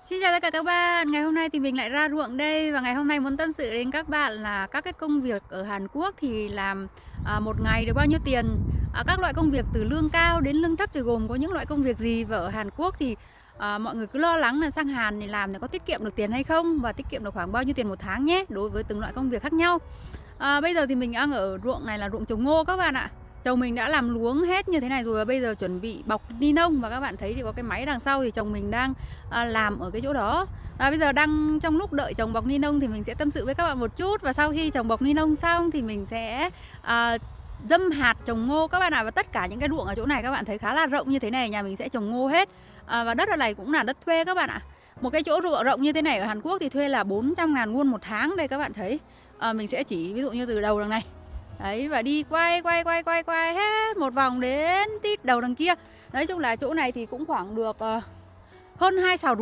Xin chào tất cả các bạn, ngày hôm nay thì mình lại ra ruộng đây và ngày hôm nay muốn tâm sự đến các bạn là các cái công việc ở Hàn Quốc thì làm một ngày được bao nhiêu tiền. Các loại công việc từ lương cao đến lương thấp thì gồm có những loại công việc gì, và ở Hàn Quốc thì mọi người cứ lo lắng là sang Hàn thì làm thì có tiết kiệm được tiền hay không và tiết kiệm được khoảng bao nhiêu tiền một tháng nhé, đối với từng loại công việc khác nhau. Bây giờ thì mình đang ở ruộng này là ruộng trồng ngô các bạn ạ. Chồng mình đã làm luống hết như thế này rồi và bây giờ chuẩn bị bọc ni lông, và các bạn thấy thì có cái máy đằng sau thì chồng mình đang làm ở cái chỗ đó. Bây giờ đang trong lúc đợi chồng bọc ni lông thì mình sẽ tâm sự với các bạn một chút, và sau khi chồng bọc ni lông xong thì mình sẽ dâm hạt trồng ngô các bạn ạ. Và tất cả những cái ruộng ở chỗ này các bạn thấy khá là rộng như thế này, nhà mình sẽ trồng ngô hết. Và đất ở này cũng là đất thuê các bạn ạ. Một cái chỗ ruộng rộng như thế này ở Hàn Quốc thì thuê là 400.000 won một tháng. Đây các bạn thấy, mình sẽ chỉ ví dụ như từ đầu đằng này đấy, và đi quay hết một vòng đến tít đầu đằng kia. Nói chung là chỗ này thì cũng khoảng được hơn 2 sào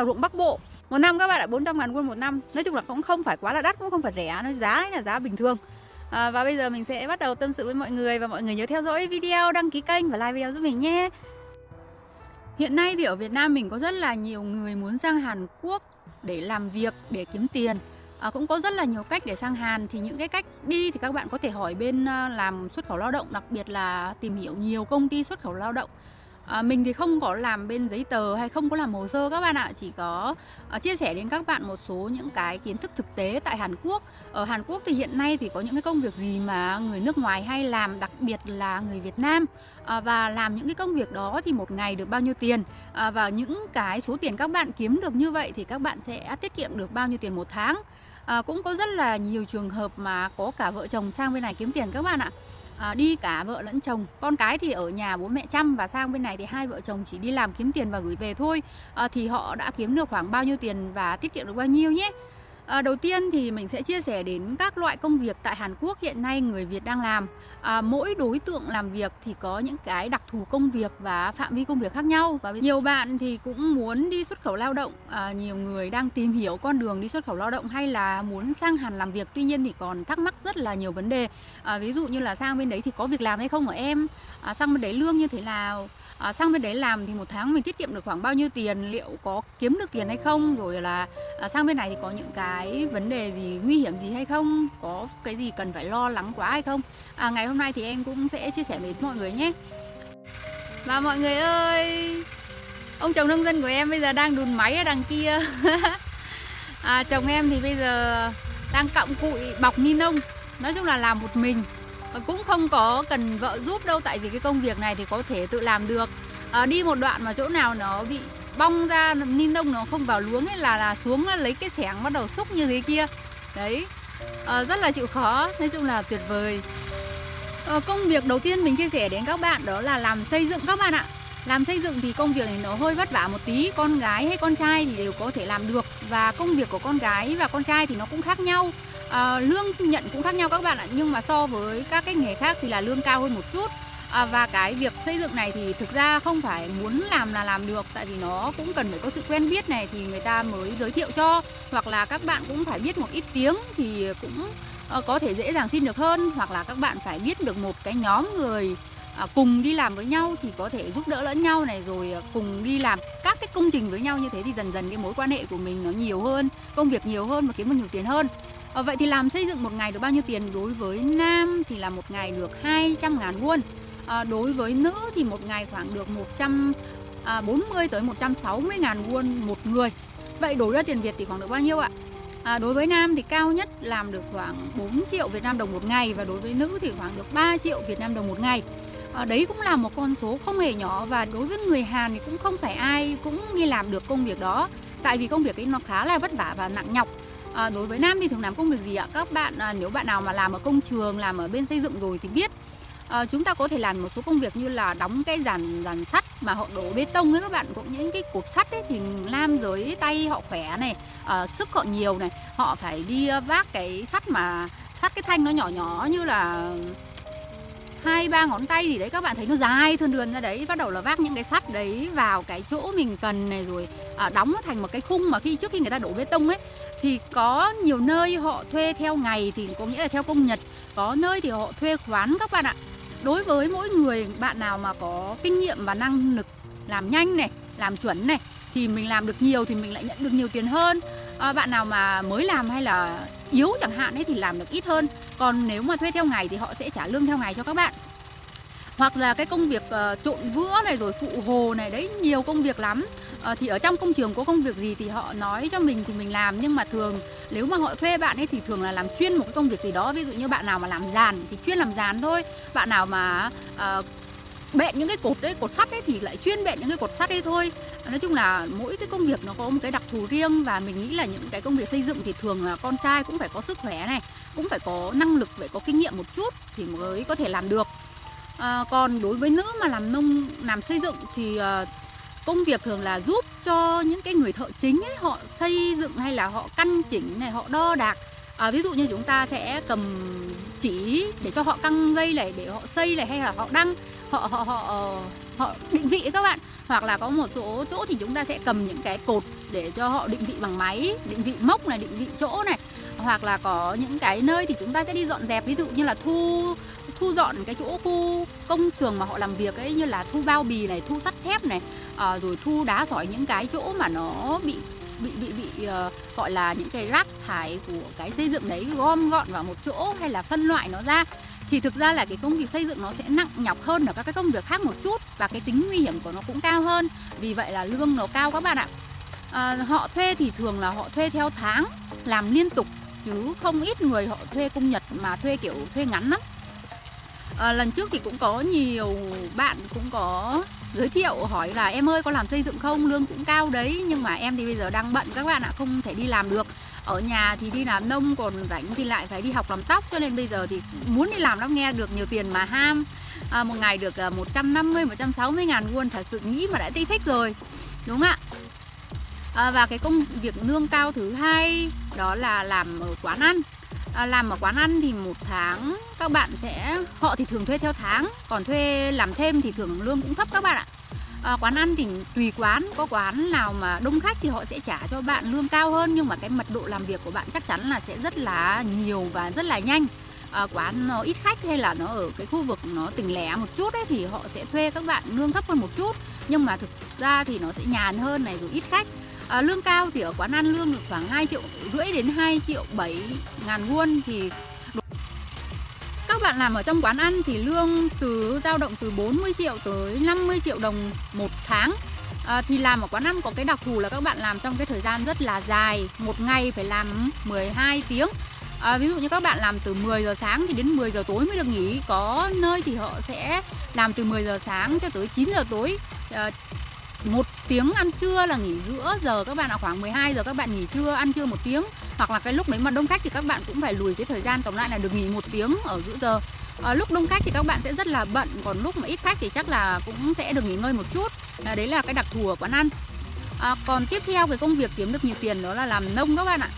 ruộng Bắc Bộ một năm các bạn ạ. 400.000 won một năm, nói chung là cũng không phải quá là đắt, cũng không phải rẻ, nó giá ấy là giá bình thường. Và bây giờ mình sẽ bắt đầu tâm sự với mọi người, và mọi người nhớ theo dõi video, đăng ký kênh và like video giúp mình nhé. Hiện nay thì ở Việt Nam mình có rất là nhiều người muốn sang Hàn Quốc để làm việc, để kiếm tiền. Cũng có rất là nhiều cách để sang Hàn. Thì những cái cách đi thì các bạn có thể hỏi bên làm xuất khẩu lao động, đặc biệt là tìm hiểu nhiều công ty xuất khẩu lao động. Mình thì không có làm bên giấy tờ hay không có làm hồ sơ các bạn ạ. Chỉ có chia sẻ đến các bạn một số những cái kiến thức thực tế tại Hàn Quốc. Ở Hàn Quốc thì hiện nay thì có những cái công việc gì mà người nước ngoài hay làm, đặc biệt là người Việt Nam. Và làm những cái công việc đó thì một ngày được bao nhiêu tiền. Và những cái số tiền các bạn kiếm được như vậy thì các bạn sẽ tiết kiệm được bao nhiêu tiền một tháng. Cũng có rất là nhiều trường hợp mà có cả vợ chồng sang bên này kiếm tiền các bạn ạ. Đi cả vợ lẫn chồng, con cái thì ở nhà bố mẹ chăm, và sang bên này thì hai vợ chồng chỉ đi làm kiếm tiền và gửi về thôi. Thì họ đã kiếm được khoảng bao nhiêu tiền và tiết kiệm được bao nhiêu nhé. Đầu tiên thì mình sẽ chia sẻ đến các loại công việc tại Hàn Quốc hiện nay người Việt đang làm. Mỗi đối tượng làm việc thì có những cái đặc thù công việc và phạm vi công việc khác nhau. Và nhiều bạn thì cũng muốn đi xuất khẩu lao động, nhiều người đang tìm hiểu con đường đi xuất khẩu lao động hay là muốn sang Hàn làm việc. Tuy nhiên thì còn thắc mắc rất là nhiều vấn đề. Ví dụ như là sang bên đấy thì có việc làm hay không hả em? Sang bên đấy lương như thế nào? Sang bên đấy làm thì một tháng mình tiết kiệm được khoảng bao nhiêu tiền, liệu có kiếm được tiền hay không, rồi là sang bên này thì có những cái vấn đề gì, nguy hiểm gì hay không, có cái gì cần phải lo lắng quá hay không. Ngày hôm nay thì em cũng sẽ chia sẻ với mọi người nhé. Và mọi người ơi, ông chồng nông dân của em bây giờ đang đùn máy ở đằng kia. Chồng em thì bây giờ đang cặm cụi bọc ni lông, nói chung là làm một mình. Cũng không có cần vợ giúp đâu, tại vì cái công việc này thì có thể tự làm được. Đi một đoạn mà chỗ nào nó bị bong ra ni lông nó không vào luống ấy là xuống lấy cái xẻng bắt đầu xúc như thế kia. Đấy, rất là chịu khó, nói chung là tuyệt vời. Công việc đầu tiên mình chia sẻ đến các bạn đó là làm xây dựng các bạn ạ. Làm xây dựng thì công việc này nó hơi vất vả một tí, con gái hay con trai thì đều có thể làm được. Và công việc của con gái và con trai thì nó cũng khác nhau. Lương nhận cũng khác nhau các bạn ạ, nhưng mà so với các cái nghề khác thì là lương cao hơn một chút. Và cái việc xây dựng này thì thực ra không phải muốn làm là làm được, tại vì nó cũng cần phải có sự quen biết này thì người ta mới giới thiệu cho, hoặc là các bạn cũng phải biết một ít tiếng thì cũng có thể dễ dàng xin được hơn, hoặc là các bạn phải biết được một cái nhóm người cùng đi làm với nhau thì có thể giúp đỡ lẫn nhau này, rồi cùng đi làm các cái công trình với nhau, như thế thì dần dần cái mối quan hệ của mình nó nhiều hơn, công việc nhiều hơn và kiếm được nhiều tiền hơn. Vậy thì làm xây dựng một ngày được bao nhiêu tiền? Đối với nam thì là một ngày được 200.000 won. Đối với nữ thì một ngày khoảng được 140 tới 160.000 won một người. Vậy đổi ra tiền Việt thì khoảng được bao nhiêu ạ? Đối với nam thì cao nhất làm được khoảng 4 triệu Việt Nam đồng một ngày, và đối với nữ thì khoảng được 3 triệu Việt Nam đồng một ngày. Đấy cũng là một con số không hề nhỏ, và đối với người Hàn thì cũng không phải ai cũng đi làm được công việc đó, tại vì công việc ấy nó khá là vất vả và nặng nhọc. Đối với nam thì thường làm công việc gì ạ? Các bạn nếu bạn nào mà làm ở công trường, làm ở bên xây dựng rồi thì biết. Chúng ta có thể làm một số công việc như là đóng cái dàn sắt mà họ đổ bê tông ấy các bạn, cũng những cái cột sắt ấy thì nam giới tay họ khỏe này, sức họ nhiều này, họ phải đi vác cái sắt mà sắt cái thanh nó nhỏ nhỏ như là 2-3 ngón tay gì đấy, các bạn thấy nó dài thườn ra đấy, bắt đầu là vác những cái sắt đấy vào cái chỗ mình cần này, rồi đóng nó thành một cái khung mà trước khi người ta đổ bê tông ấy. Thì có nhiều nơi họ thuê theo ngày thì có nghĩa là theo công nhật, có nơi thì họ thuê khoán các bạn ạ. Đối với mỗi người bạn nào mà có kinh nghiệm và năng lực làm nhanh này, làm chuẩn này, thì mình làm được nhiều thì mình lại nhận được nhiều tiền hơn. Bạn nào mà mới làm hay là yếu chẳng hạn ấy thì làm được ít hơn. Còn nếu mà thuê theo ngày thì họ sẽ trả lương theo ngày cho các bạn. Hoặc là cái công việc trộn vữa này rồi phụ hồ này, đấy, nhiều công việc lắm. Thì ở trong công trường có công việc gì thì họ nói cho mình thì mình làm. Nhưng mà thường nếu mà họ thuê bạn ấy thì thường là làm chuyên một cái công việc gì đó. Ví dụ như bạn nào mà làm dàn thì chuyên làm dàn thôi. Bạn nào mà bện những cái cột đấy, cột sắt ấy thì lại chuyên bện những cái cột sắt ấy thôi. Nói chung là mỗi cái công việc nó có một cái đặc thù riêng. Và mình nghĩ là những cái công việc xây dựng thì thường là con trai cũng phải có sức khỏe này, cũng phải có năng lực, phải có kinh nghiệm một chút thì mới có thể làm được. Còn đối với nữ mà làm nông, làm xây dựng thì công việc thường là giúp cho những cái người thợ chính ấy, họ xây dựng hay là họ căn chỉnh này, họ đo đạc. Ví dụ như chúng ta sẽ cầm chỉ để cho họ căng dây này, để họ xây này, hay là họ đăng, họ định vị các bạn. Hoặc là có một số chỗ thì chúng ta sẽ cầm những cái cột để cho họ định vị bằng máy, định vị mốc này, định vị chỗ này. Hoặc là có những cái nơi thì chúng ta sẽ đi dọn dẹp, ví dụ như là thu dọn cái chỗ khu công trường mà họ làm việc ấy, như là thu bao bì này, thu sắt thép này, rồi thu đá sỏi, những cái chỗ mà nó bị gọi là những cái rác thải của cái xây dựng đấy, gom gọn vào một chỗ hay là phân loại nó ra. Thì thực ra là cái công việc xây dựng nó sẽ nặng nhọc hơn ở các cái công việc khác một chút, và cái tính nguy hiểm của nó cũng cao hơn. Vì vậy là lương nó cao các bạn ạ. Họ thuê thì thường là họ thuê theo tháng, làm liên tục, chứ không ít người họ thuê công nhật mà thuê kiểu thuê ngắn lắm. Lần trước thì cũng có nhiều bạn cũng có giới thiệu hỏi là em ơi có làm xây dựng không, lương cũng cao đấy, nhưng mà em thì bây giờ đang bận các bạn ạ, không thể đi làm được. Ở nhà thì đi làm nông, còn rảnh thì lại phải đi học làm tóc, cho nên bây giờ thì muốn đi làm lắm, nghe được nhiều tiền mà ham. Một ngày được 150, 160 ngàn won, thật sự nghĩ mà đã thích rồi, đúng không ạ? Và cái công việc lương cao thứ hai đó là làm ở quán ăn. Làm ở quán ăn thì một tháng các bạn họ thì thường thuê theo tháng, còn thuê làm thêm thì thường lương cũng thấp các bạn ạ. Quán ăn thì tùy quán, có quán nào mà đông khách thì họ sẽ trả cho bạn lương cao hơn, nhưng mà cái mật độ làm việc của bạn chắc chắn là sẽ rất là nhiều và rất là nhanh. Quán nó ít khách hay là nó ở cái khu vực nó tỉnh lẻ một chút ấy, thì họ sẽ thuê các bạn lương thấp hơn một chút, nhưng mà thực ra thì nó sẽ nhàn hơn này, rồi ít khách. Lương cao thì ở quán ăn lương được khoảng 2,5 triệu đến 2,7 triệu ngàn won. Thì các bạn làm ở trong quán ăn thì lương dao động từ 40 triệu tới 50 triệu đồng một tháng. Thì làm ở quán ăn có cái đặc thù là các bạn làm trong cái thời gian rất là dài, một ngày phải làm 12 tiếng. Ví dụ như các bạn làm từ 10 giờ sáng thì đến 10 giờ tối mới được nghỉ. Có nơi thì họ sẽ làm từ 10 giờ sáng cho tới 9 giờ tối. 1 tiếng ăn trưa là nghỉ giữa giờ, các bạn ạ, khoảng 12 giờ các bạn nghỉ trưa, ăn trưa 1 tiếng. Hoặc là cái lúc đấy mà đông khách thì các bạn cũng phải lùi cái thời gian tổng lại là được nghỉ 1 tiếng ở giữa giờ. Lúc đông khách thì các bạn sẽ rất là bận, còn lúc mà ít khách thì chắc là cũng sẽ được nghỉ ngơi một chút. Đấy là cái đặc thù ở quán ăn. Còn tiếp theo cái công việc kiếm được nhiều tiền đó là làm nông các bạn ạ.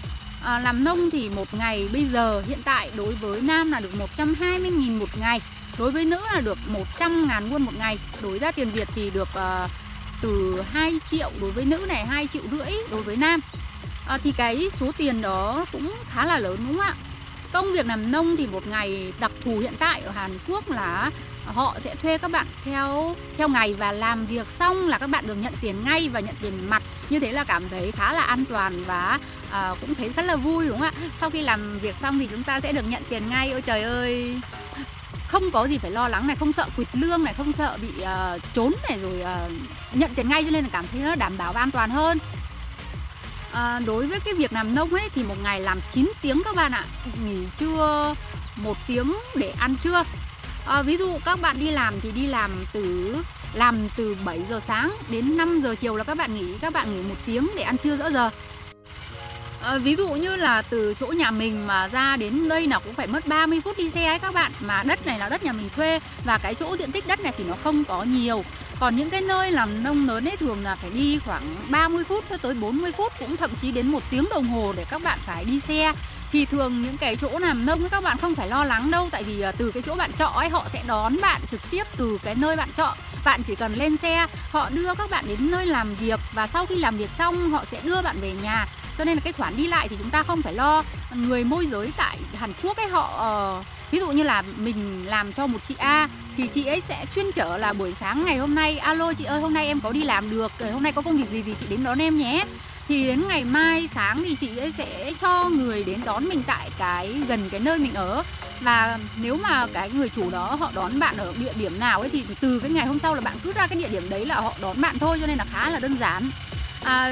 Làm nông thì một ngày bây giờ hiện tại đối với nam là được 120.000 một ngày, đối với nữ là được 100 ngàn won một ngày. Đổi ra tiền Việt thì được từ 2 triệu đối với nữ này, 2,5 triệu đối với nam. Thì cái số tiền đó cũng khá là lớn, đúng không ạ? Công việc làm nông thì một ngày đặc thù hiện tại ở Hàn Quốc là họ sẽ thuê các bạn theo ngày, và làm việc xong là các bạn được nhận tiền ngay và nhận tiền mặt. Như thế là cảm thấy khá là an toàn và cũng thấy khá là vui, đúng không ạ? Sau khi làm việc xong thì chúng ta sẽ được nhận tiền ngay. Ôi trời ơi, không có gì phải lo lắng này, không sợ quỵt lương này, không sợ bị trốn này, rồi nhận tiền ngay, cho nên là cảm thấy nó đảm bảo và an toàn hơn. Đối với cái việc làm nông ấy thì một ngày làm 9 tiếng các bạn ạ, nghỉ trưa 1 tiếng để ăn trưa. Ví dụ các bạn đi làm thì đi làm từ 7 giờ sáng đến 5 giờ chiều là các bạn nghỉ 1 tiếng để ăn trưa giữa giờ. Ví dụ như là từ chỗ nhà mình mà ra đến đây nào cũng phải mất 30 phút đi xe ấy các bạn. Mà đất này là đất nhà mình thuê, và cái chỗ diện tích đất này thì nó không có nhiều. Còn những cái nơi làm nông lớn ấy thường là phải đi khoảng 30 phút cho tới 40 phút, cũng thậm chí đến 1 tiếng đồng hồ để các bạn phải đi xe. Thì thường những cái chỗ làm nông ấy các bạn không phải lo lắng đâu, tại vì từ cái chỗ bạn trọ ấy họ sẽ đón bạn trực tiếp từ cái nơi bạn trọ. Bạn chỉ cần lên xe, họ đưa các bạn đến nơi làm việc, và sau khi làm việc xong họ sẽ đưa bạn về nhà. cho nên là cái khoản đi lại thì chúng ta không phải lo. Người môi giới tại Hàn Quốc ấy họ ví dụ như là mình làm cho một chị A thì chị ấy sẽ chuyên chở là buổi sáng ngày hôm nay, alo chị ơi hôm nay em có đi làm được, hôm nay có công việc gì thì chị đến đón em nhé. Thì đến ngày mai sáng thì chị ấy sẽ cho người đến đón mình tại gần cái nơi mình ở. Và nếu mà cái người chủ đó họ đón bạn ở địa điểm nào ấy thì từ cái ngày hôm sau là bạn cứ ra cái địa điểm đấy là họ đón bạn thôi, cho nên là khá là đơn giản.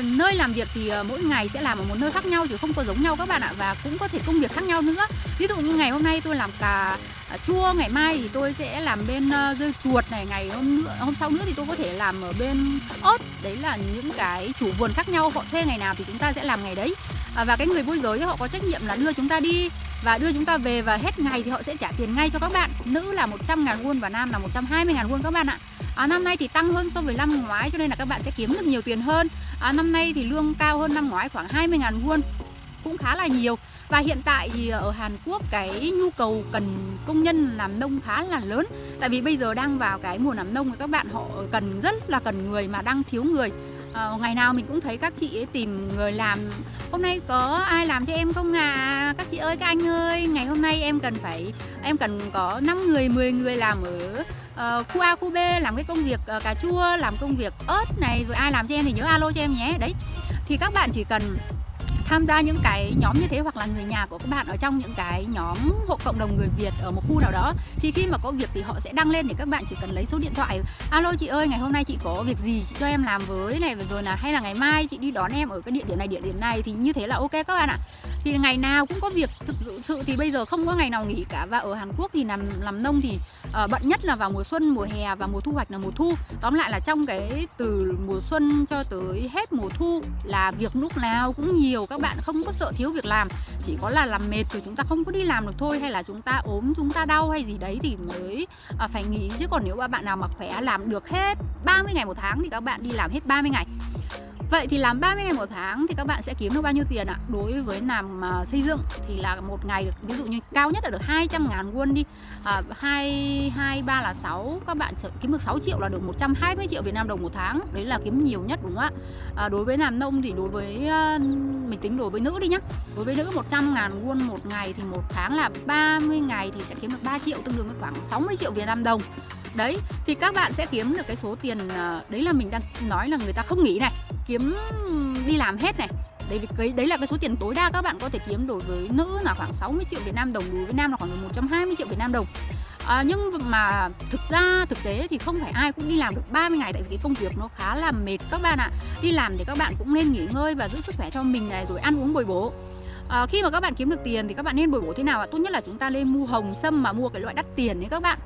Nơi làm việc thì mỗi ngày sẽ làm ở một nơi khác nhau chứ không có giống nhau các bạn ạ, và cũng có thể công việc khác nhau nữa. Ví dụ như ngày hôm nay tôi làm cà chua, ngày mai thì tôi sẽ làm bên dưa chuột này, ngày hôm sau nữa thì tôi có thể làm ở bên ớt. Đấy là những cái chủ vườn khác nhau, họ thuê ngày nào thì chúng ta sẽ làm ngày đấy. Và cái người môi giới họ có trách nhiệm là đưa chúng ta đi và đưa chúng ta về, và hết ngày thì họ sẽ trả tiền ngay cho các bạn. Nữ là 100.000 won và nam là 120.000 won các bạn ạ. Năm nay thì tăng hơn so với năm ngoái cho nên là các bạn sẽ kiếm được nhiều tiền hơn. Năm nay thì lương cao hơn năm ngoái khoảng 20.000 won, cũng khá là nhiều. Và hiện tại thì ở Hàn Quốc cái nhu cầu cần công nhân làm nông khá là lớn. Tại vì bây giờ đang vào cái mùa làm nông, các bạn họ rất là cần người mà đang thiếu người. Ngày nào mình cũng thấy các chị ấy tìm người làm. Hôm nay có ai làm cho em không à? Các chị ơi, các anh ơi, ngày hôm nay em cần có 5 người, 10 người làm ở khu A, khu B, làm cái công việc cà chua, làm công việc ớt này, rồi ai làm cho em thì nhớ alo cho em nhé. Đấy, thì các bạn chỉ cần tham gia những cái nhóm như thế, hoặc là người nhà của các bạn ở trong những cái nhóm hộ cộng đồng người Việt ở một khu nào đó, thì khi mà có việc thì họ sẽ đăng lên, để các bạn chỉ cần lấy số điện thoại, alo chị ơi ngày hôm nay chị có việc gì chị cho em làm với này, rồi là hay là ngày mai chị đi đón em ở cái địa điểm này, thì như thế là ok các bạn ạ. Thì ngày nào cũng có việc, thực sự thì bây giờ không có ngày nào nghỉ cả. Và ở Hàn Quốc thì làm nông thì bận nhất là vào mùa xuân, mùa hè và mùa thu hoạch là mùa thu. Tóm lại là trong cái từ mùa xuân cho tới hết mùa thu là việc lúc nào cũng nhiều, các bạn không có sợ thiếu việc làm. Chỉ có là làm mệt rồi chúng ta không có đi làm được thôi, hay là chúng ta ốm, chúng ta đau hay gì đấy thì mới phải nghỉ. Chứ còn nếu mà bạn nào mà khỏe làm được hết 30 ngày một tháng thì các bạn đi làm hết 30 ngày. Vậy thì làm 30 ngày một tháng thì các bạn sẽ kiếm được bao nhiêu tiền ạ? Đối với làm xây dựng thì là một ngày được, ví dụ như cao nhất là được 200.000 won đi, 2, 3 là 6, các bạn sẽ kiếm được 6 triệu là được 120 triệu Việt Nam đồng một tháng. Đấy là kiếm nhiều nhất đúng không ạ? Đối với làm nông thì đối với mình tính đối với nữ đi nhá. Đối với nữ 100.000 won một ngày thì một tháng là 30 ngày thì sẽ kiếm được 3 triệu, tương đương với khoảng 60 triệu Việt Nam đồng. Đấy, thì các bạn sẽ kiếm được cái số tiền, đấy là mình đang nói là người ta không nghỉ này, kiếm đi làm hết này. Đấy là cái số tiền tối đa các bạn có thể kiếm. Đối với nữ là khoảng 60 triệu Việt Nam đồng, đối với nam là khoảng 120 triệu Việt Nam đồng. Nhưng mà thực tế thì không phải ai cũng đi làm được 30 ngày, tại vì cái công việc nó khá là mệt các bạn ạ. Đi làm thì các bạn cũng nên nghỉ ngơi và giữ sức khỏe cho mình này, rồi ăn uống bồi bổ. Khi mà các bạn kiếm được tiền thì các bạn nên bồi bổ thế nào ạ? Tốt nhất là chúng ta nên mua hồng sâm, mà mua cái loại đắt tiền đấy các bạn.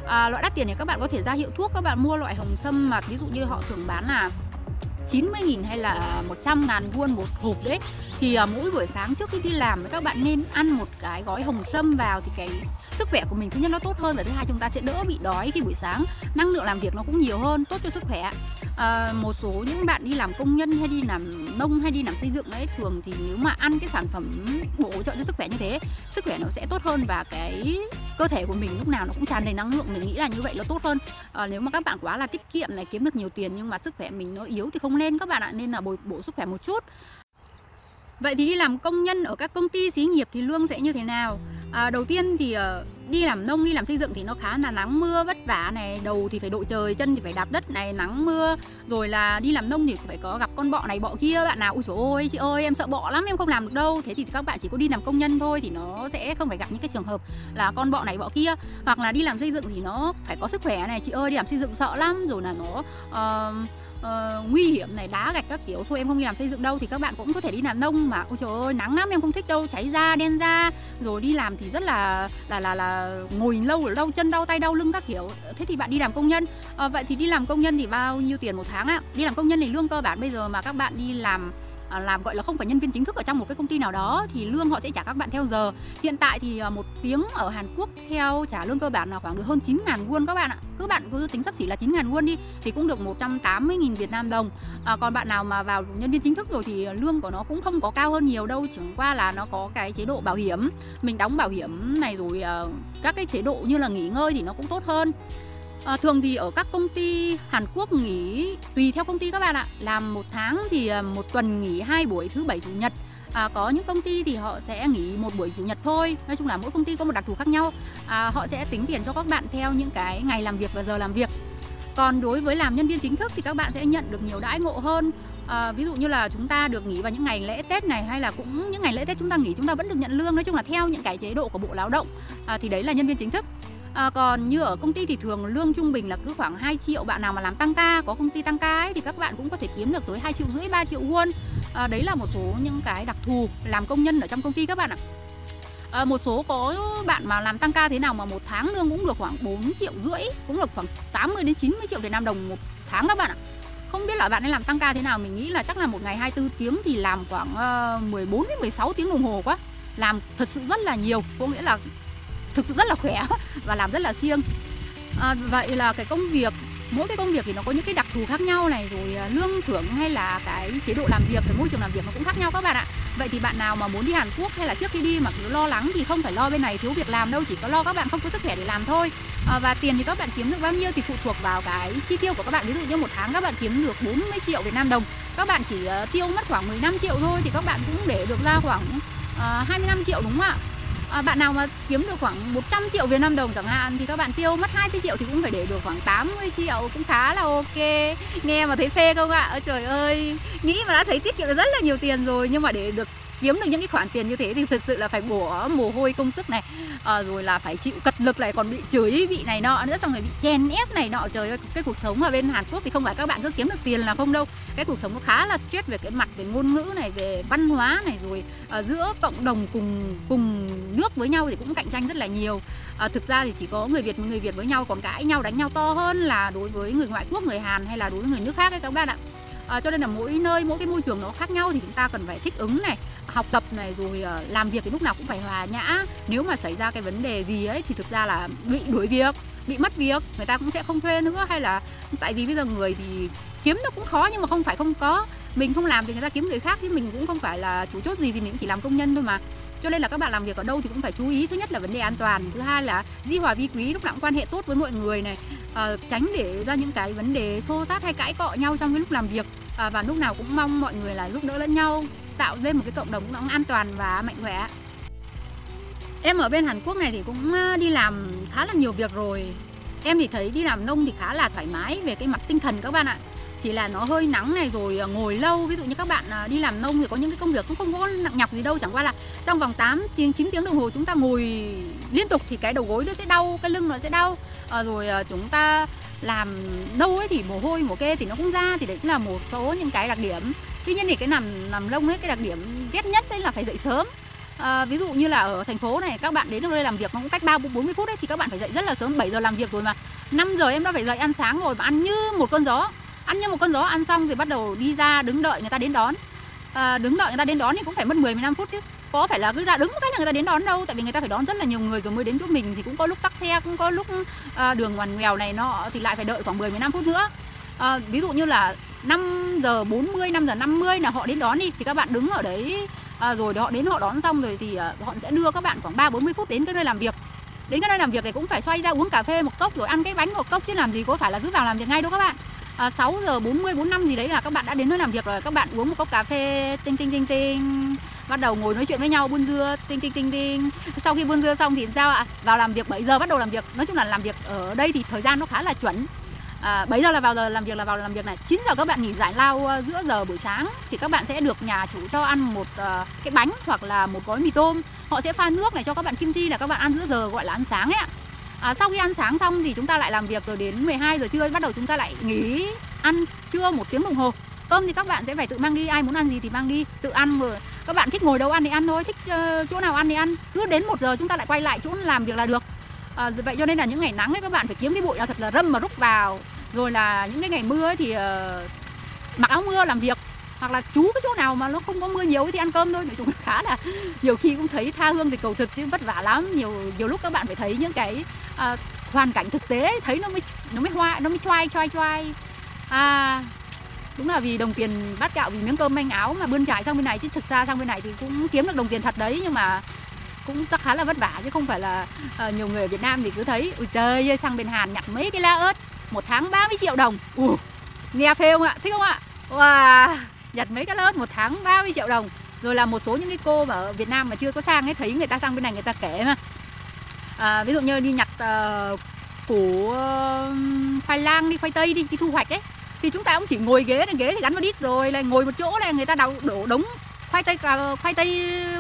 Loại đắt tiền thì các bạn có thể ra hiệu thuốc, các bạn mua loại hồng sâm mà ví dụ như họ thường bán là 90.000 hay là 100.000 won một hộp đấy. Thì mỗi buổi sáng trước khi đi làm các bạn nên ăn một cái gói hồng sâm vào, thì cái sức khỏe của mình thứ nhất nó tốt hơn, và thứ hai chúng ta sẽ đỡ bị đói khi buổi sáng. Năng lượng làm việc nó cũng nhiều hơn, tốt cho sức khỏe. Một số những bạn đi làm công nhân hay đi làm nông hay đi làm xây dựng ấy, thường thì nếu mà ăn cái sản phẩm bổ trợ cho sức khỏe như thế, sức khỏe nó sẽ tốt hơn, và cái cơ thể của mình lúc nào nó cũng tràn đầy năng lượng. Mình nghĩ là như vậy nó tốt hơn. Nếu mà các bạn quá là tiết kiệm này, kiếm được nhiều tiền nhưng mà sức khỏe mình nó yếu thì không nên các bạn ạ, nên là bồi bổ sức khỏe một chút. Vậy thì đi làm công nhân ở các công ty xí nghiệp thì lương sẽ như thế nào? Đầu tiên thì đi làm nông, đi làm xây dựng thì nó khá là nắng mưa vất vả này, đầu thì phải đội trời, chân thì phải đạp đất này, nắng mưa. Rồi là đi làm nông thì phải có gặp con bọ này bọ kia. Bạn nào ui dồi ôi chị ơi em sợ bọ lắm, em không làm được đâu. Thế thì các bạn chỉ có đi làm công nhân thôi thì nó sẽ không phải gặp những cái trường hợp là con bọ này bọ kia. Hoặc là đi làm xây dựng thì nó phải có sức khỏe này, chị ơi đi làm xây dựng sợ lắm, rồi là nó nguy hiểm này, đá gạch các kiểu, thôi em không đi làm xây dựng đâu. Thì các bạn cũng có thể đi làm nông mà ôi trời ơi nắng lắm em không thích đâu, cháy da đen da, rồi đi làm thì rất là ngồi lâu rồi đau chân đau tay đau lưng các kiểu. Thế thì bạn đi làm công nhân. Vậy thì đi làm công nhân thì bao nhiêu tiền một tháng ạ? Đi làm công nhân thì lương cơ bản bây giờ mà các bạn đi làm gọi là không phải nhân viên chính thức ở trong một cái công ty nào đó thì lương họ sẽ trả các bạn theo giờ. Hiện tại thì một tiếng ở Hàn Quốc theo trả lương cơ bản là khoảng được hơn 9.000 won các bạn ạ. Cứ bạn cứ tính xấp xỉ là 9.000 won đi thì cũng được 180.000 Việt Nam đồng. Còn bạn nào mà vào nhân viên chính thức rồi thì lương của nó cũng không có cao hơn nhiều đâu, chẳng qua là nó có cái chế độ bảo hiểm, mình đóng bảo hiểm này, rồi các cái chế độ như là nghỉ ngơi thì nó cũng tốt hơn. Thường thì ở các công ty Hàn Quốc nghỉ tùy theo công ty các bạn ạ. Làm 1 tháng thì, 1 tuần nghỉ 2 buổi thứ Bảy, Chủ nhật. Có những công ty thì họ sẽ nghỉ 1 buổi Chủ nhật thôi. Nói chung là mỗi công ty có một đặc thù khác nhau. Họ sẽ tính tiền cho các bạn theo những cái ngày làm việc và giờ làm việc. Còn đối với làm nhân viên chính thức thì các bạn sẽ nhận được nhiều đãi ngộ hơn. Ví dụ như là chúng ta được nghỉ vào những ngày lễ Tết này, hay là cũng những ngày lễ Tết chúng ta nghỉ chúng ta vẫn được nhận lương. Nói chung là theo những cái chế độ của Bộ Lao động. Thì đấy là nhân viên chính thức. Còn như ở công ty thì thường lương trung bình là cứ khoảng 2 triệu. Bạn nào mà làm tăng ca, có công ty tăng ca ấy, thì các bạn cũng có thể kiếm được tới 2,5 triệu, 3 triệu won. Đấy là một số những cái đặc thù làm công nhân ở trong công ty các bạn ạ. Một số có bạn mà làm tăng ca thế nào mà 1 tháng lương cũng được khoảng 4,5 triệu, cũng là khoảng 80 đến 90 triệu Việt Nam đồng 1 tháng các bạn ạ. Không biết là bạn ấy làm tăng ca thế nào, mình nghĩ là chắc là một ngày 24 tiếng thì làm khoảng 14 đến 16 tiếng đồng hồ quá. Làm thật sự rất là nhiều, có nghĩa là thực sự rất là khỏe và làm rất là siêng. Vậy là cái công việc, mỗi cái công việc thì nó có những cái đặc thù khác nhau này, rồi lương thưởng hay là cái chế độ làm việc, cái môi trường làm việc nó cũng khác nhau các bạn ạ. Vậy thì bạn nào mà muốn đi Hàn Quốc hay là trước khi đi mà cứ lo lắng thì không phải lo bên này thiếu việc làm đâu, chỉ có lo các bạn không có sức khỏe để làm thôi. Và tiền thì các bạn kiếm được bao nhiêu thì phụ thuộc vào cái chi tiêu của các bạn. Ví dụ như 1 tháng các bạn kiếm được 40 triệu Việt Nam đồng, các bạn chỉ tiêu mất khoảng 15 triệu thôi thì các bạn cũng để được ra khoảng 25 triệu đúng không ạ? Bạn nào mà kiếm được khoảng 100 triệu Việt Nam đồng chẳng hạn thì các bạn tiêu mất 20 triệu thì cũng phải để được khoảng 80 triệu, cũng khá là ok. Nghe mà thấy phê không ạ? Trời ơi, nghĩ mà đã thấy tiết kiệm được rất là nhiều tiền rồi, nhưng mà để được kiếm được những cái khoản tiền như thế thì thực sự là phải bỏ mồ hôi công sức này, rồi là phải chịu cật lực này, còn bị chửi, bị này nọ nữa, xong rồi bị chèn ép này nọ. Trời ơi, cái cuộc sống ở bên Hàn Quốc thì không phải các bạn cứ kiếm được tiền là không đâu. Cái cuộc sống nó khá là stress về cái mặt về ngôn ngữ này, về văn hóa này, rồi giữa cộng đồng cùng nước với nhau thì cũng cạnh tranh rất là nhiều. Thực ra thì chỉ có người Việt với nhau còn cãi nhau đánh nhau to hơn là đối với người ngoại quốc, người Hàn hay là đối với người nước khác ấy các bạn ạ. Cho nên là mỗi nơi, mỗi cái môi trường nó khác nhau thì chúng ta cần phải thích ứng này, học tập này, rồi làm việc thì lúc nào cũng phải hòa nhã. Nếu mà xảy ra cái vấn đề gì ấy thì thực ra là bị đuổi việc, bị mất việc, người ta cũng sẽ không thuê nữa. Hay là tại vì bây giờ người thì kiếm nó cũng khó, nhưng mà không phải không có. Mình không làm thì người ta kiếm người khác, chứ mình cũng không phải là chủ chốt gì, thì mình cũng chỉ làm công nhân thôi mà. Cho nên là các bạn làm việc ở đâu thì cũng phải chú ý. Thứ nhất là vấn đề an toàn, thứ hai là dĩ hòa vi quý, lúc nào cũng quan hệ tốt với mọi người này, tránh để ra những cái vấn đề xô xát hay cãi cọ nhau trong cái lúc làm việc. Và lúc nào cũng mong mọi người là giúp đỡ lẫn nhau, tạo nên một cái cộng đồng nó an toàn và mạnh khỏe. Em ở bên Hàn Quốc này thì cũng đi làm khá là nhiều việc rồi. Em thì thấy đi làm nông thì khá là thoải mái về cái mặt tinh thần các bạn ạ. Chỉ là nó hơi nắng này, rồi ngồi lâu. Ví dụ như các bạn đi làm nông thì có những cái công việc cũng không có nặng nhọc gì đâu. Chẳng qua là trong vòng 8 tiếng, 9 tiếng đồng hồ chúng ta ngồi liên tục thì cái đầu gối nó sẽ đau, cái lưng nó sẽ đau. Rồi chúng ta làm đâu ấy thì mồ hôi mồ kê thì nó cũng ra. Thì đấy cũng là một số những cái đặc điểm. Tuy nhiên thì cái làm nông ấy, cái đặc điểm ghét nhất đấy là phải dậy sớm. Ví dụ như là ở thành phố này, các bạn đến nơi làm việc nó cũng cách 40 phút ấy, thì các bạn phải dậy rất là sớm, 7 giờ làm việc rồi mà 5 giờ em đã phải dậy ăn sáng rồi, mà ăn như một con gió. Ăn xong thì bắt đầu đi ra đứng đợi người ta đến đón. Đứng đợi người ta đến đón thì cũng phải mất 10-15 phút chứ. Có phải là cứ ra đứng một cái là người ta đến đón đâu. Tại vì người ta phải đón rất là nhiều người rồi mới đến chỗ mình. Thì cũng có lúc tắc xe, cũng có lúc đường ngoằn ngoèo này nọ thì lại phải đợi khoảng 10-15 phút nữa. Ví dụ như là 5 giờ 40, 5 giờ 50 là họ đến đón đi, thì các bạn đứng ở đấy. Rồi họ đến họ đón xong rồi thì họ sẽ đưa các bạn khoảng 30-40 phút đến cái nơi làm việc. Đến cái nơi làm việc này cũng phải xoay ra uống cà phê một cốc rồi ăn cái bánh một cốc, chứ làm gì có phải là cứ vào làm việc ngay đâu các bạn. 6 giờ 40, 45 gì đấy là các bạn đã đến nơi làm việc rồi. Các bạn uống một cốc cà phê tinh, bắt đầu ngồi nói chuyện với nhau, buôn dưa tinh. Sau khi buôn dưa xong thì sao ạ? Vào làm việc 7 giờ bắt đầu làm việc. Nói chung là làm việc ở đây thì thời gian nó khá là chuẩn. 7 giờ là vào giờ làm việc, này. 9 giờ các bạn nghỉ giải lao giữa giờ buổi sáng thì các bạn sẽ được nhà chủ cho ăn một cái bánh hoặc là một gói mì tôm. Họ sẽ pha nước này cho các bạn kim chi là các bạn ăn giữa giờ, gọi là ăn sáng ấy ạ. Sau khi ăn sáng xong thì chúng ta lại làm việc rồi đến 12 giờ trưa bắt đầu chúng ta lại nghỉ ăn trưa 1 tiếng đồng hồ. Cơm thì các bạn sẽ phải tự mang đi, ai muốn ăn gì thì mang đi, tự ăn rồi. Các bạn thích ngồi đâu ăn thì ăn thôi, thích chỗ nào ăn thì ăn. Cứ đến 1 giờ chúng ta lại quay lại chỗ làm việc là được. Vậy cho nên là những ngày nắng ấy các bạn phải kiếm cái bụi nào thật là râm mà rúc vào. Rồi là những cái ngày mưa ấy thì mặc áo mưa làm việc. Hoặc là trú cái chỗ nào mà nó không có mưa nhiều thì ăn cơm thôi. Nói chung là khá là nhiều khi cũng thấy tha hương thì cầu thực chứ vất vả lắm. Nhiều lúc các bạn phải thấy những cái hoàn cảnh thực tế, thấy nó mới choai. Đúng là vì đồng tiền bát gạo, vì miếng cơm manh áo mà bươn trải sang bên này, chứ thực ra sang bên này thì cũng kiếm được đồng tiền thật đấy, nhưng mà cũng chắc khá là vất vả, chứ không phải là nhiều người ở Việt Nam thì cứ thấy ui trời ơi, sang bên Hàn nhặt mấy cái lá ớt 1 tháng 30 triệu đồng. Nghe phê không ạ? Thích không ạ? Wow, nhặt mấy cái lá ớt 1 tháng 30 triệu đồng. Rồi là một số những cái cô mà ở Việt Nam mà chưa có sang ấy, thấy người ta sang bên này người ta kể mà. Ví dụ như đi nhặt củ khoai lang đi, khoai tây đi thu hoạch ấy, thì chúng ta cũng chỉ ngồi ghế thì gắn vào đít rồi là ngồi một chỗ này, người ta đổ đống khoai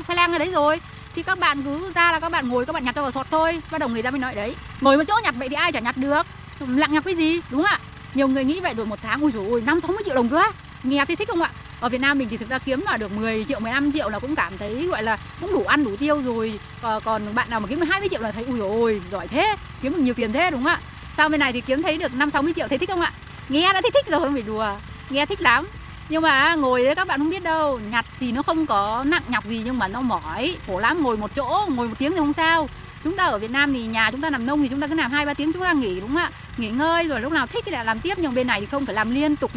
lang ở đấy rồi, thì các bạn cứ ra là các bạn ngồi, các bạn nhặt cho vào sọt thôi. Bắt đầu người ta mới nói đấy, ngồi một chỗ nhặt vậy thì ai chả nhặt được, lặng nhặt cái gì, đúng không ạ? Nhiều người nghĩ vậy rồi 1 tháng ui dồi ôi 50-60 triệu đồng cơ á, nghe thì thích không ạ? Ở Việt Nam mình thì thực ra kiếm mà được 10 triệu 15 triệu là cũng cảm thấy gọi là cũng đủ ăn đủ tiêu rồi. Còn bạn nào mà kiếm được 20 triệu là thấy ui dồi ôi giỏi thế, kiếm được nhiều tiền thế, đúng không ạ? Sang bên này thì kiếm thấy được 50-60 triệu, thấy thích không ạ? Nghe đã thấy thích rồi, không phải đùa, nghe thích lắm. Nhưng mà ngồi đấy các bạn không biết đâu, nhặt thì nó không có nặng nhọc gì nhưng mà nó mỏi, khổ lắm. Ngồi một chỗ, ngồi 1 tiếng thì không sao. Chúng ta ở Việt Nam thì nhà chúng ta làm nông thì chúng ta cứ làm 2-3 tiếng chúng ta nghỉ, đúng không ạ? Nghỉ ngơi rồi lúc nào thích thì lại làm tiếp. Nhưng bên này thì không, phải làm liên tục.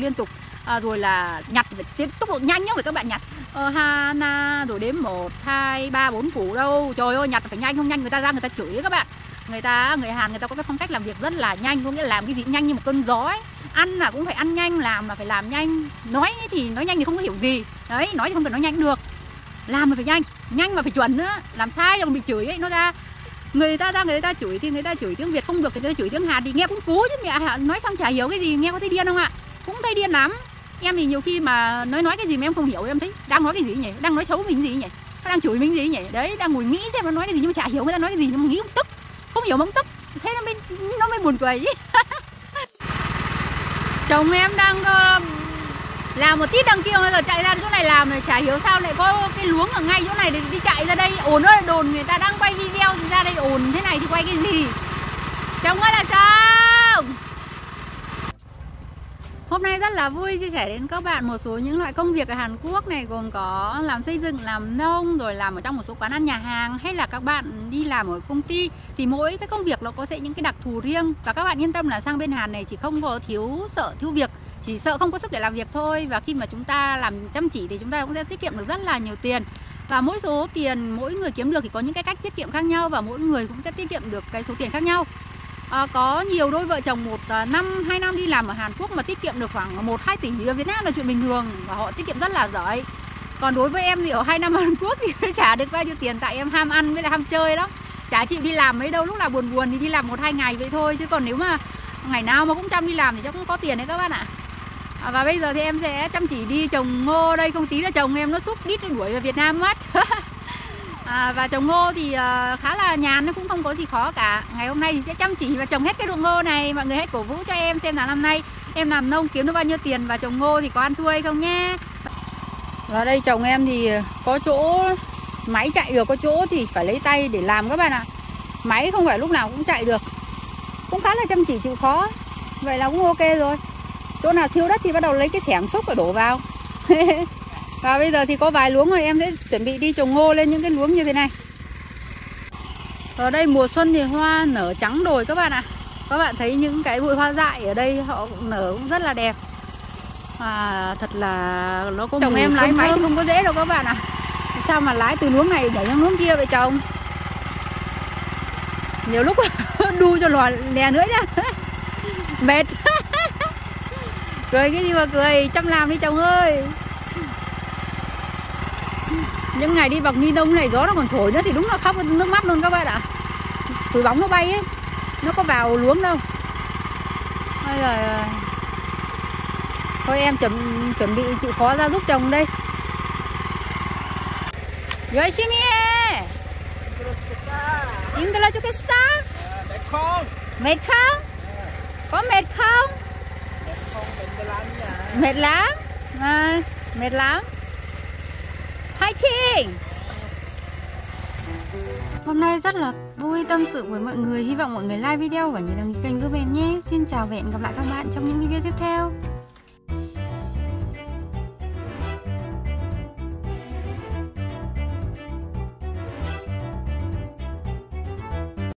Rồi là nhặt phải tốc độ nhanh nhá, phải các bạn nhặt Hana rồi đếm 1, 2, 3, 4 củ đâu. Trời ơi, nhặt phải nhanh, không nhanh người ta ra người ta chửi ấy các bạn. Người Hàn người ta có cái phong cách làm việc rất là nhanh, có nghĩa là làm cái gì nhanh như một cơn gió ấy. Ăn là cũng phải ăn nhanh, làm là phải làm nhanh. Nói thì nói nhanh thì không có hiểu gì. Đấy, nói thì không cần nói nhanh cũng được. Làm là phải nhanh mà phải chuẩn nữa. Làm sai là còn bị chửi ấy, nó ra. Người ta chửi thì người ta chửi tiếng Việt không được thì người ta chửi tiếng Hàn thì nghe cũng cú chứ mẹ, nói xong chả hiểu cái gì, nghe có thấy điên không ạ? Cũng thấy điên lắm. Em thì nhiều khi mà nói cái gì mà em không hiểu, em thấy đang nói cái gì nhỉ? Đang nói xấu mình gì nhỉ? Đang chửi mình gì nhỉ? Đấy, đang ngồi nghĩ xem nó nói cái gì nhưng mà chả hiểu người ta nói cái gì, nhưng mà nghĩ cũng tức. Không hiểu mà cũng tức. Thế nó mới buồn cười chứ. Chồng em đang làm một tít đằng kia bây giờ chạy ra chỗ này làm rồi, chả hiểu sao lại có cái luống ở ngay chỗ này để đi chạy ra đây. Ồn ơi, đồn người ta đang quay video thì ra đây ồn thế này thì quay cái gì? Chồng ơi là chồng. Hôm nay rất là vui chia sẻ đến các bạn một số những loại công việc ở Hàn Quốc này, gồm có làm xây dựng, làm nông, rồi làm ở trong một số quán ăn nhà hàng, hay là các bạn đi làm ở công ty. Thì mỗi cái công việc nó có sẽ những cái đặc thù riêng. Và các bạn yên tâm là sang bên Hàn này chỉ không có thiếu việc, chỉ sợ không có sức để làm việc thôi. Và khi mà chúng ta làm chăm chỉ thì chúng ta cũng sẽ tiết kiệm được rất là nhiều tiền. Và mỗi số tiền mỗi người kiếm được thì có những cái cách tiết kiệm khác nhau, và mỗi người cũng sẽ tiết kiệm được cái số tiền khác nhau. Có nhiều đôi vợ chồng 1-2 năm đi làm ở Hàn Quốc mà tiết kiệm được khoảng 1-2 tỷ ở Việt Nam là chuyện bình thường, và họ tiết kiệm rất là giỏi. Còn đối với em thì ở 2 năm Hàn Quốc thì chả được bao nhiêu tiền, tại em ham ăn với lại ham chơi lắm, chả chịu đi làm mấy đâu. Lúc nào buồn thì đi làm 1-2 ngày vậy thôi, chứ còn nếu mà ngày nào mà cũng chăm đi làm thì chắc cũng có tiền đấy các bạn ạ. Và bây giờ thì em sẽ chăm chỉ đi trồng ngô đây, không tí nữa chồng em nó xúc đít nó đuổi về Việt Nam mất. Và trồng ngô thì khá là nhàn, nó cũng không có gì khó cả. Ngày hôm nay thì sẽ chăm chỉ và trồng hết cái ruộng ngô này. Mọi người hãy cổ vũ cho em xem là năm nay em làm nông kiếm được bao nhiêu tiền và trồng ngô thì có ăn thua hay không nhé. Và đây chồng em thì có chỗ máy chạy được, có chỗ thì phải lấy tay để làm các bạn ạ. Máy không phải lúc nào cũng chạy được, cũng khá là chăm chỉ chịu khó. Vậy là cũng ok rồi. Chỗ nào thiếu đất thì bắt đầu lấy cái xẻng xúc và đổ vào. Và bây giờ thì có vài luống rồi, em sẽ chuẩn bị đi trồng ngô lên những cái luống như thế này. Ở đây mùa xuân thì hoa nở trắng đồi các bạn ạ. Các bạn thấy những cái bụi hoa dại ở đây họ cũng nở cũng rất là đẹp. Và thật là nó có chồng em lái máy thì không có dễ đâu các bạn ạ. Sao mà lái từ luống này nhảy sang luống kia vậy chồng? Nhiều lúc đu cho lò lè nữa nhá. Mệt. Cười cái gì mà cười, chăm làm đi chồng ơi. Những ngày đi bọc ni lông này gió nó còn thổi nữa thì đúng là khóc nước mắt luôn các bạn ạ. Túi bóng nó bay ấy, nó có vào luống đâu. Bây giờ thôi em chuẩn bị chịu khó ra giúp chồng đây. 열심히 해. 힘들어 죽겠어? Mệt không? Mệt không? Có mệt không? Mệt lắm. Mệt lắm. Fighting! Hôm nay rất là vui tâm sự với mọi người. Hy vọng mọi người like video và nhớ đăng ký kênh giúp em nhé. Xin chào và hẹn gặp lại các bạn trong những video tiếp theo.